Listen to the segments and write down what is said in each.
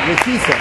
decisă.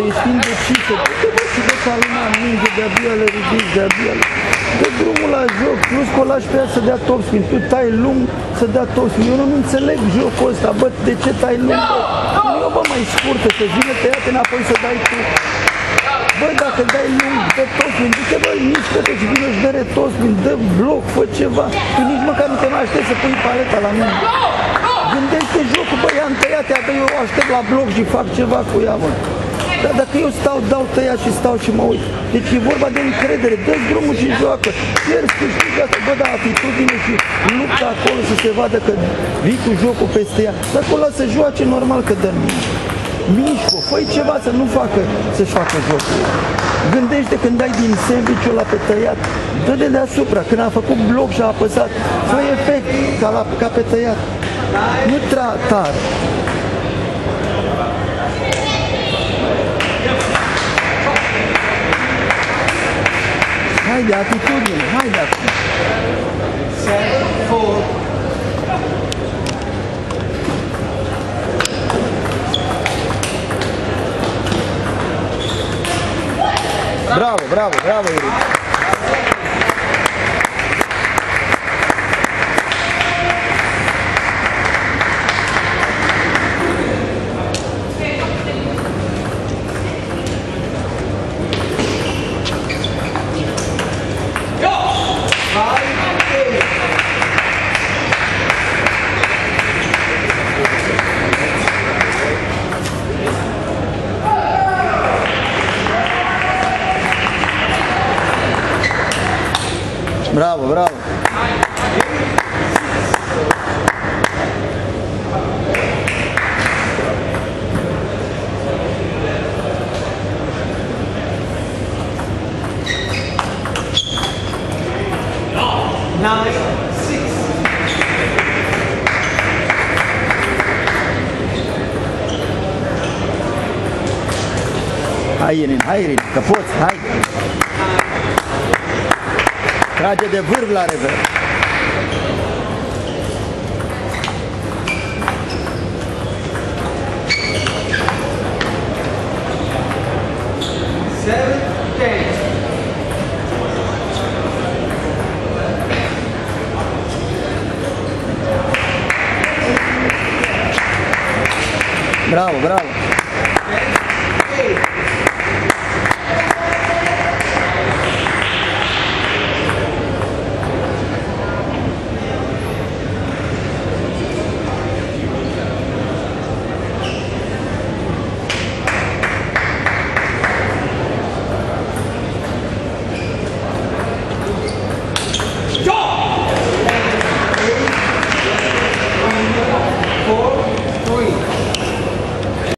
Ești indecisă, du-te și dă ca lumea minge, de-abia le ridici, de-abia le... Dă drumul la joc, plus că o lași pe ea să dea topspin, tu tai lung să dea topspin. Eu nu înțeleg jocul ăsta, bă, de ce tai lung, bă? Eu, bă, mai scurtă, să vină tăiate înapoi să dai tu. Bă, dacă dai lung, dă topspin, du-te, bă, nici că și vină și dă retopspin, dă bloc, fă ceva. Tu nici măcar nu te mai aștept să pui paleta la mine. Gândește jocul, bă, i-am tăiat, eu o aștept la bloc și fac ceva cu ea, bă. Dar dacă eu stau, dau tăiat și stau și mă uit. Deci e vorba de încredere, dă-ți drumul și joacă. Pierzi, câștigă, bă, da, atitudine și luptă acolo să se vadă că vii cu jocul peste ea. Dar acolo să joace normal că dă mișcă, fă-i ceva să nu facă, să-și facă jocul. Gândește când dai din sandwich-ul ăla pe tăiat, dă de deasupra, când a făcut bloc și a apăsat, fă efect ca pe tăiat. Nu tar. Haide, atitudine, haide acum. 7-4. Bravo, Iric. Bravo. Hai, Irin, că poți, hai! Trage de vârf la rever. Bravo, bravo. Four.